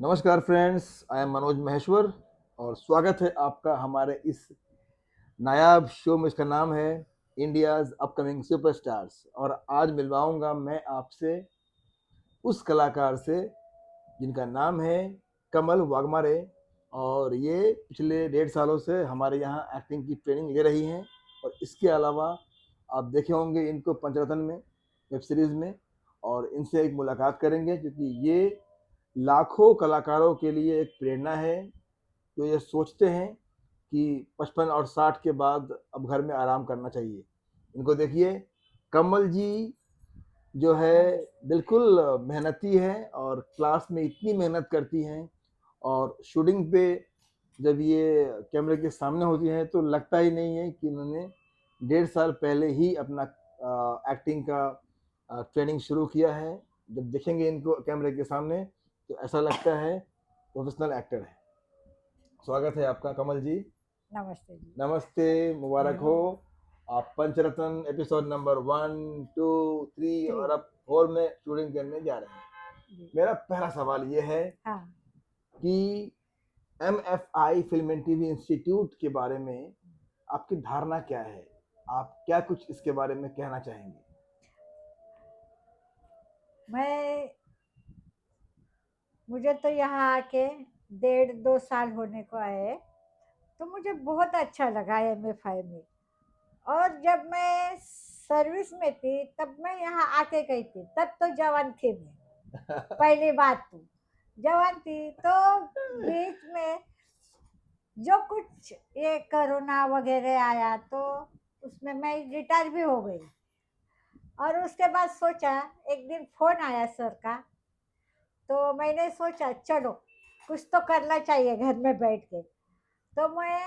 नमस्कार friends, I am Manoj Maheshwar और स्वागत है आपका हमारे इस नायाब शो में। इसका नाम है इंडियाज अपकमिंग सुपरस्टार्स और आज मिलवाऊंगा मैं आपसे उस कलाकार से जिनका नाम है कमल वाघमारे। और ये पिछले 1.5 सालों से हमारे यहाँ एक्टिंग की ट्रेनिंग ले रही हैं और इसके अलावा आप देखे होंगे इनको पंचरत्न में, वेब सीरीज़ में। और इनसे एक मुलाकात करेंगे क्योंकि ये लाखों कलाकारों के लिए एक प्रेरणा है जो ये सोचते हैं कि 55 और 60 के बाद अब घर में आराम करना चाहिए। इनको देखिए, कमल जी जो है बिल्कुल मेहनती है और क्लास में इतनी मेहनत करती हैं और शूटिंग पे जब ये कैमरे के सामने होती हैं तो लगता ही नहीं है कि इन्होंने 1.5 साल पहले ही अपना एक्टिंग का ट्रेनिंग शुरू किया है। जब देखेंगे इनको कैमरे के सामने तो ऐसा लगता है प्रोफेशनल एक्टर है। स्वागत है आपका कमल जी। नमस्ते जी। नमस्ते, मुबारक हो। आप पंचरत्न एपिसोड नंबर 1, 2, 3 थ्री और अब 4 में शूटिंग करने जा रहे हैं। जी। मेरा पहला सवाल ये है हाँ। कि MFI film and TV institute के बारे में आपकी धारणा क्या है? आप क्या कुछ इसके बारे में कहना चाहेंगे? मुझे तो यहाँ आके 1.5-2 साल होने को आए, तो मुझे बहुत अच्छा लगा MFI में। और जब मैं सर्विस में थी तब मैं यहाँ आके गई थी, तब तो जवान थी मैं। पहली बात तो जवान थी, तो बीच में जो कुछ ये कोरोना वगैरह आया तो उसमें मैं रिटायर भी हो गई। और उसके बाद सोचा, एक दिन फोन आया सर का, तो मैंने सोचा चलो कुछ तो करना चाहिए घर में बैठ के। तो मैं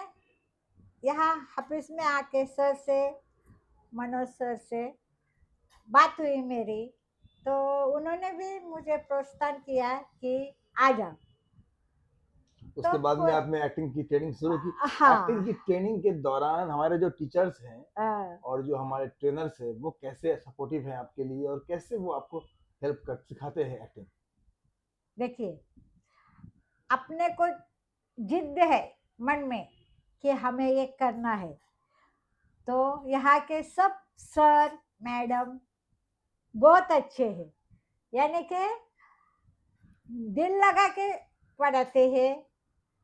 यहाँ ऑफिस में आके सर से, मनोज सर से बात हुई मेरी, तो उन्होंने भी मुझे प्रोत्साहन किया कि आ जा। तो उसके बाद में आपने एक्टिंग की ट्रेनिंग शुरू की। एक्टिंग हाँ। की ट्रेनिंग के दौरान हमारे जो टीचर्स हैं अ, और जो हमारे ट्रेनर्स हैं वो कैसे सपोर्टिव हैं आपके लिए और कैसे वो आपको हेल्प कर सिखाते हैं एक्टिंग? देखिए, अपने को जिद है मन में कि हमें ये करना है, तो यहाँ के सब सर मैडम बहुत अच्छे हैं। यानी कि दिल लगा के पढ़ाते हैं।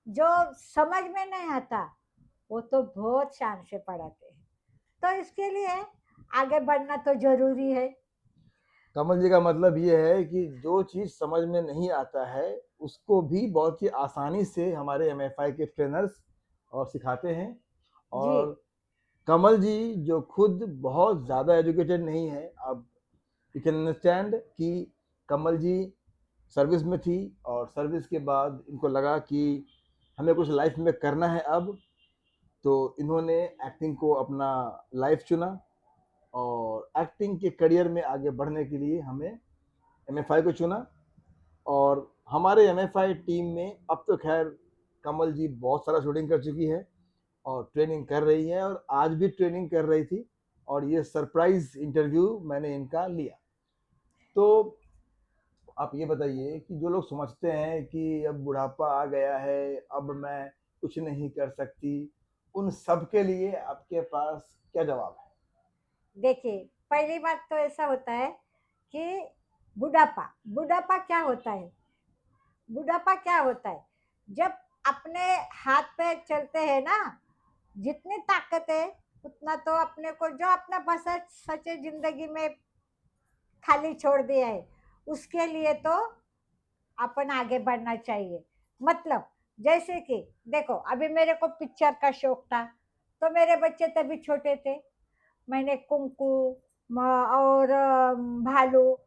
जो समझ में नहीं आता वो तो बहुत शान से पढ़ाते हैं। तो इसके लिए आगे बढ़ना तो जरूरी है। कमल जी का मतलब ये है कि जो चीज़ समझ में नहीं आता है उसको भी बहुत ही आसानी से हमारे MFI के ट्रेनर्स और सिखाते हैं। जी। और कमल जी जो खुद बहुत ज़्यादा एजुकेटेड नहीं है, अब यू कैन अंडरस्टैंड कि कमल जी सर्विस में थी और सर्विस के बाद इनको लगा कि हमें कुछ लाइफ में करना है अब, तो इन्होंने एक्टिंग को अपना लाइफ चुना और एक्टिंग के करियर में आगे बढ़ने के लिए हमें MFI को चुना। और हमारे MFI टीम में अब तो खैर कमल जी बहुत सारा शूटिंग कर चुकी है और ट्रेनिंग कर रही है और आज भी ट्रेनिंग कर रही थी और ये सरप्राइज इंटरव्यू मैंने इनका लिया। तो आप ये बताइए कि जो लोग समझते हैं कि अब बुढ़ापा आ गया है, अब मैं कुछ नहीं कर सकती, उन सब के लिए आपके पास क्या जवाब है? देखिए, पहली बात तो ऐसा होता है कि बुढ़ापा बुढ़ापा क्या होता है। बुढ़ापा क्या होता है, जब अपने हाथ पैर चलते हैं ना, जितनी ताकत है उतना तो अपने को जो अपना बसा सचे जिंदगी में खाली छोड़ दिया है, उसके लिए तो अपन आगे बढ़ना चाहिए। मतलब जैसे कि देखो, अभी मेरे को पिक्चर का शौक था, तो मेरे बच्चे तभी छोटे थे। मैंने कुंकू और भालू,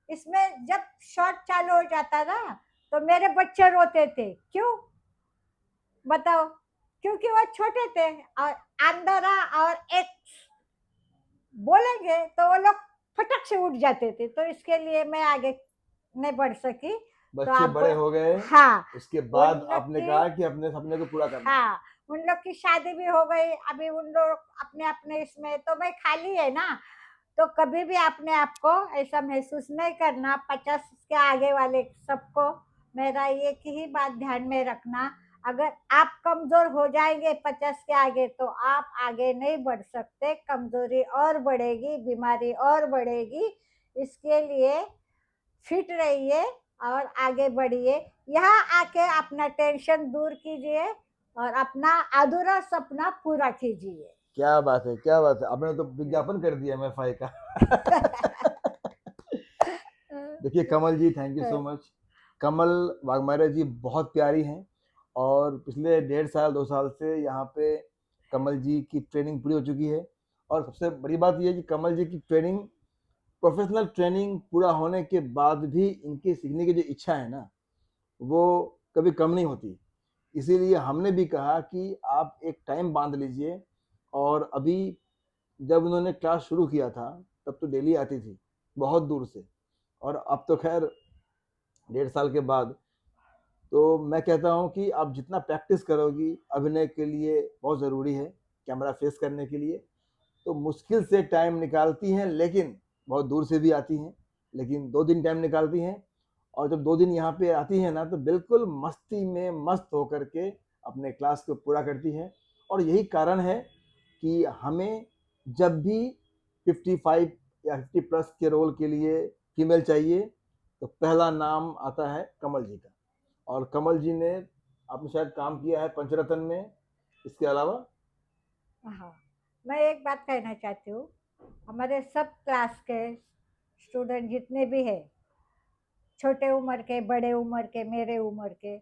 इसमें जब शॉट चालू हो जाता ना, तो मेरे बच्चे रोते थे। क्यों बताओ? क्योंकि वो छोटे थे, और अंधरा और एक बोलेंगे तो वो लोग फटक से उठ जाते थे, तो इसके लिए मैं आगे नहीं बढ़ सकी। तो बच्चे अब बड़े हो गए, हाँ, उसके उन बाद लोग आपने की कहा कि अपने सपने को पूरा करना है। हाँ, उन लोग की शादी भी हो गई, अभी उन लोग अपने अपने इसमें, तो मैं खाली है ना। तो कभी भी अपने आप को ऐसा महसूस नहीं करना, 50 के आगे वाले सबको मेरा एक ही बात ध्यान में रखना, अगर आप कमजोर हो जाएंगे 50 के आगे तो आप आगे नहीं बढ़ सकते, कमजोरी और बढ़ेगी, बीमारी और बढ़ेगी। इसके लिए फिट रहिए और आगे बढ़िए। यहाँ आके अपना टेंशन दूर कीजिए और अपना अधूरा सपना पूरा कीजिए। क्या बात है, क्या बात है, आपने तो विज्ञापन कर दिया एमएफआई का। देखिए कमल जी, थैंक यू सो मच। कमल वाघमारे जी बहुत प्यारी हैं और पिछले 1.5 साल 2 साल से यहाँ पे कमल जी की ट्रेनिंग पूरी हो चुकी है। और सबसे बड़ी बात ये है कि कमल जी की ट्रेनिंग, प्रोफेशनल ट्रेनिंग पूरा होने के बाद भी इनकी सीखने की जो इच्छा है ना, वो कभी कम नहीं होती। इसीलिए हमने भी कहा कि आप एक टाइम बांध लीजिए। और अभी जब उन्होंने क्लास शुरू किया था तब तो डेली आती थी बहुत दूर से, और अब तो खैर 1.5 साल के बाद तो मैं कहता हूँ कि आप जितना प्रैक्टिस करोगी अभिनय के लिए बहुत ज़रूरी है, कैमरा फेस करने के लिए, तो मुश्किल से टाइम निकालती हैं, लेकिन बहुत दूर से भी आती हैं, लेकिन 2 दिन टाइम निकालती हैं। और जब 2 दिन यहाँ पे आती हैं ना तो बिल्कुल मस्ती में मस्त होकर के अपने क्लास को पूरा करती हैं। और यही कारण है कि हमें जब भी 55 या 50+ के रोल के लिए फीमेल चाहिए तो पहला नाम आता है कमल जी का। और कमल जी ने, आपने शायद काम किया है पंचरत्न में, इसके अलावा। हाँ, मैं एक बात कहना चाहती हूँ, हमारे सब क्लास के स्टूडेंट जितने भी हैं, छोटे उम्र के, बड़े उम्र के, मेरे उम्र के,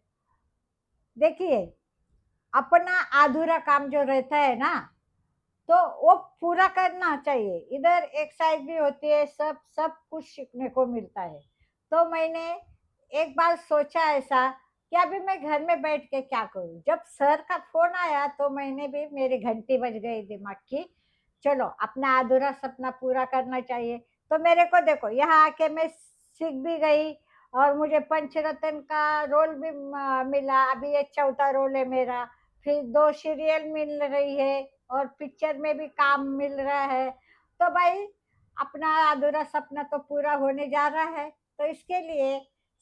देखिए अपना अधूरा काम जो रहता है ना, तो वो पूरा करना चाहिए। इधर एक्सरसाइज भी होती है, सब सब कुछ सीखने को मिलता है। तो मैंने एक बार सोचा ऐसा कि अभी मैं घर में बैठ के क्या करूं। जब सर का फोन आया तो मैंने भी, मेरी घंटी बज गई दिमाग की, चलो अपना अधूरा सपना पूरा करना चाहिए। तो मेरे को देखो यहाँ आके मैं सीख भी गई और मुझे पंचरत्न का रोल भी मिला। अभी ये चौथा रोल है मेरा। फिर 2 सीरियल मिल रही है और पिक्चर में भी काम मिल रहा है। तो भाई अपना अधूरा सपना तो पूरा होने जा रहा है। तो इसके लिए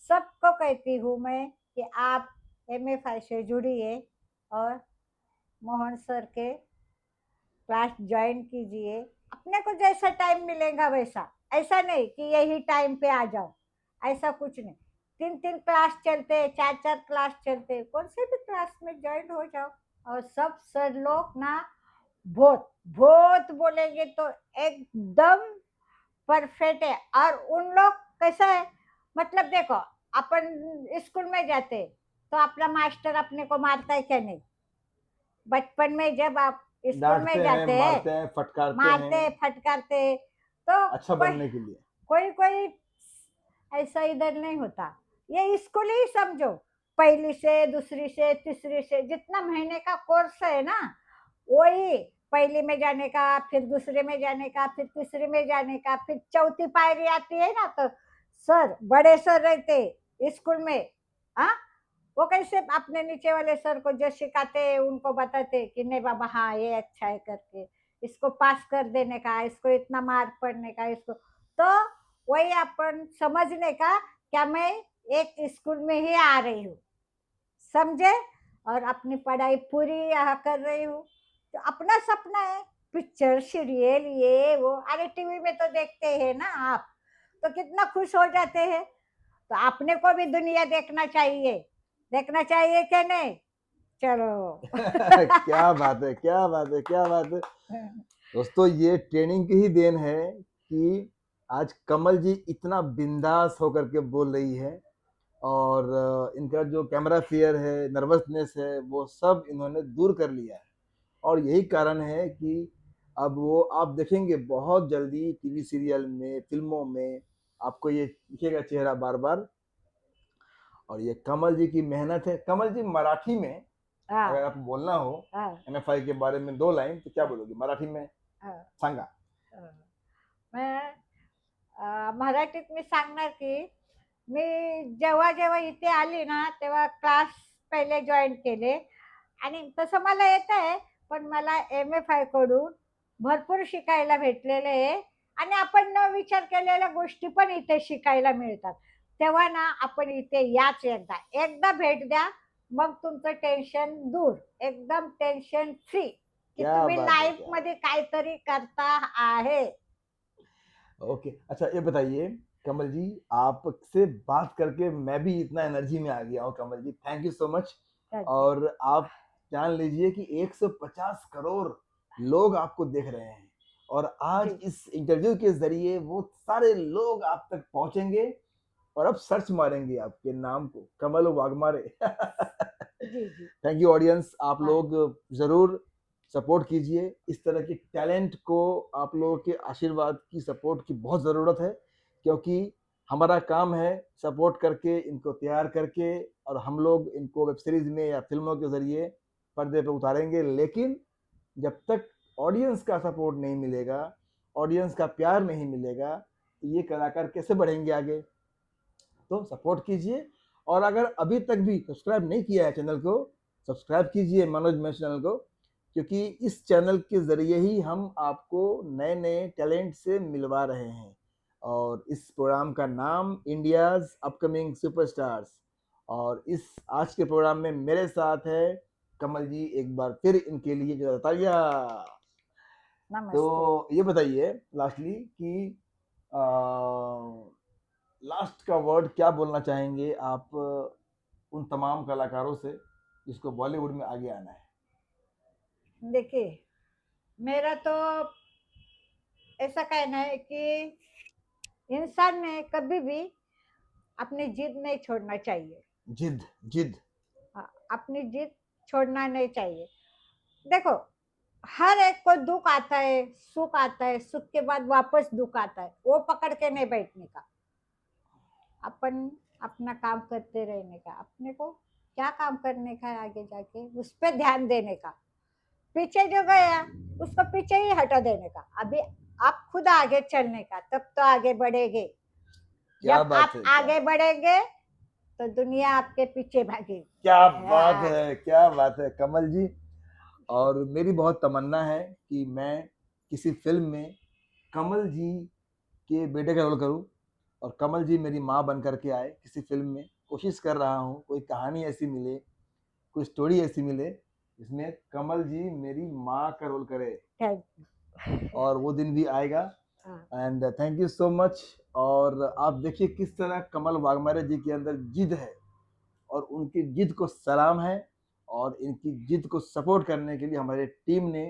सबको कहती हूँ मैं कि आप एमएफआई से जुड़िए और मोहन सर के क्लास ज्वाइन कीजिए। अपने को जैसा टाइम मिलेगा वैसा, ऐसा नहीं कि यही टाइम पे आ जाओ, ऐसा कुछ नहीं। 3 3 क्लास चलते, 4 4 क्लास चलते, कौन से भी क्लास में ज्वाइन हो जाओ। और सब सर लोग ना बहुत बहुत बोलेंगे तो एकदम परफेक्ट है। और उन लोग कैसा है, मतलब देखो अपन स्कूल में जाते तो अपना मास्टर अपने को मारता है क्या नहीं? बचपन में जब आप स्कूल डांटते में हैं, जाते हैं, मारते हैं, फटकारते हैं, मारते फटकारते, तो अच्छा कोई बनने के लिए। कोई कोई ऐसा इधर नहीं होता। ये स्कूल ही समझो, पहली से, दूसरी से, तीसरी से, जितना महीने का कोर्स है ना, वही पहली में जाने का, फिर दूसरे में जाने का, फिर तीसरे में जाने का, फिर चौथी पायरी आती है ना, तो सर, बड़े सर रहते स्कूल में। हाँ, वो कैसे अपने नीचे वाले सर को जो सिखाते हैं उनको बताते कि नहीं बाबा, हाँ ये अच्छा है करके, इसको पास कर देने का, इसको इतना मार्क पढ़ने का, इसको। तो वही अपन समझने का, क्या मैं एक स्कूल में ही आ रही हूँ, समझे, और अपनी पढ़ाई पूरी यहाँ कर रही हूँ। तो अपना सपना है पिक्चर, सीरियल, ये वो, अरे टीवी में तो देखते हैं ना आप, तो कितना खुश हो जाते हैं। तो अपने को भी दुनिया देखना चाहिए, देखना चाहिए क्या नहीं? चलो। क्या बात है, क्या बात है, क्या बात है। दोस्तों ये ट्रेनिंग की ही देन है कि आज कमल जी इतना बिंदास होकर के बोल रही है। और इनका जो कैमरा फियर है, नर्वसनेस है, वो सब इन्होंने दूर कर लिया है। और यही कारण है कि अब वो आप देखेंगे बहुत जल्दी टीवी सीरियल में, फिल्मों में आपको ये दिखेगा चेहरा बार बार। और ये कमल जी की मेहनत है। कमल जी, मराठी में अगर हाँ आपको बोलना हो हाँ एमएफआई के बारे में 2 लाइन तो क्या हाँ बोलोगे मराठी में? हाँ सांगा. हाँ. मैं मराठीत मी सांगणार की, मी जेव्हा जेव्हा इथे आली ना तेव्हा क्लास पहिले जॉईन केले, आणि तसं मला येत आहे, पण मला एम.एफ.आय कडून भरपूर शिकायला भेटलेलं आहे. आणि आपण न विचार केलेल्या गोष्टी पण इथे शिकायला मिळतात. तेव्हा ना आपण इथे याच एकदा भेट द्या, मग तुमचं टेन्शन दूर, एकदम टेन्शन फ्री, की क्या तुम्ही बात है, लाईफ क्या बात मध्ये काहीतरी करता आहे. है। ओके, अच्छा ये बताइए कमल जी, आपसे बात करके मैं भी इतना एनर्जी में आ गया हूँ कमल जी, थैंक यू सो मच। और आप जान लीजिए कि 150 करोड़ लोग आपको देख रहे हैं और आज जी इस इंटरव्यू के जरिए वो सारे लोग आप तक पहुंचेंगे और अब सर्च मारेंगे आपके नाम को, कमल वाघमारे। जी जी थैंक यू ऑडियंस, आप हाँ लोग जरूर सपोर्ट कीजिए इस तरह के टैलेंट को। आप लोगों के आशीर्वाद की, सपोर्ट की बहुत ज़रूरत है, क्योंकि हमारा काम है सपोर्ट करके इनको तैयार करके, और हम लोग इनको वेब सीरीज में या फिल्मों के जरिए पर्दे पे उतारेंगे। लेकिन जब तक ऑडियंस का सपोर्ट नहीं मिलेगा, ऑडियंस का प्यार नहीं मिलेगा, तो ये कलाकार कैसे बढ़ेंगे आगे। तो सपोर्ट कीजिए, और अगर अभी तक भी सब्सक्राइब नहीं किया है चैनल को, सब्सक्राइब कीजिए मनोज महेश चैनल को, क्योंकि इस चैनल के ज़रिए ही हम आपको नए नए टैलेंट से मिलवा रहे हैं। और इस प्रोग्राम का नाम इंडियाज़ अपकमिंग सुपरस्टार्स, और इस आज के प्रोग्राम में मेरे साथ है कमल जी। एक बार फिर इनके लिए जो तालियां। नमस्ते। तो ये बताइए लास्टली कि लास्ट का वर्ड क्या बोलना चाहेंगे आप उन तमाम कलाकारों से जिसको बॉलीवुड में आगे आना है। देखिए, मेरा तो ऐसा कहना है कि इंसान ने कभी भी अपनी जिद नहीं छोड़ना चाहिए। जिद, जिद। हाँ, अपनी जिद छोड़ना नहीं चाहिए। देखो, हर एक को दुख आता है, सुख आता है, सुख के बाद वापस दुख आता है, वो पकड़ के नहीं बैठने का। अपन अपना काम करते रहने का, अपने को क्या काम करने का है आगे जाके उस पर ध्यान देने का। पीछे जो गया उसको पीछे ही हटा देने का। अभी आप खुद आगे चलने का, तब तो आगे बढ़ेंगे। क्या जब बात आप है, क्या आगे बात, बढ़ेंगे तो दुनिया आपके पीछे भागेगी। क्या बात हाँ, है, क्या बात है कमल जी। और मेरी बहुत तमन्ना है कि मैं किसी फिल्म में कमल जी के बेटे का रोल करूं, और कमल जी मेरी माँ बन करके आए किसी फिल्म में। कोशिश कर रहा हूं कोई कहानी ऐसी मिले, कोई स्टोरी ऐसी मिले जिसमें कमल जी मेरी माँ का रोल करे, थैंक और वो दिन भी आएगा। हाँ, and thank you so much. और आप देखिए किस तरह कमल वाघमारे जी के अंदर जिद है, और उनकी जिद को सलाम है। और इनकी जिद को सपोर्ट करने के लिए हमारे टीम ने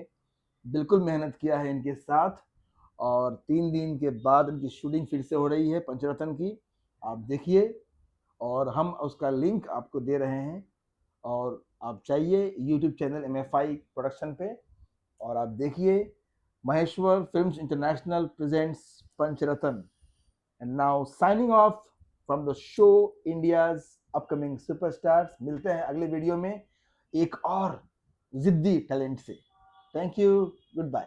बिल्कुल मेहनत किया है इनके साथ। और 3 दिन के बाद इनकी शूटिंग फिर से हो रही है पंचरत्न की, आप देखिए। और हम उसका लिंक आपको दे रहे हैं, और आप चाहिए यूट्यूब चैनल MFI प्रोडक्शन पे, और आप देखिए Maheshwar films international presents Panchratna. And now signing off from the show India's upcoming superstars. मिलते हैं अगले वीडियो में एक और जिद्दी टैलेंट से। Thank you, good bye.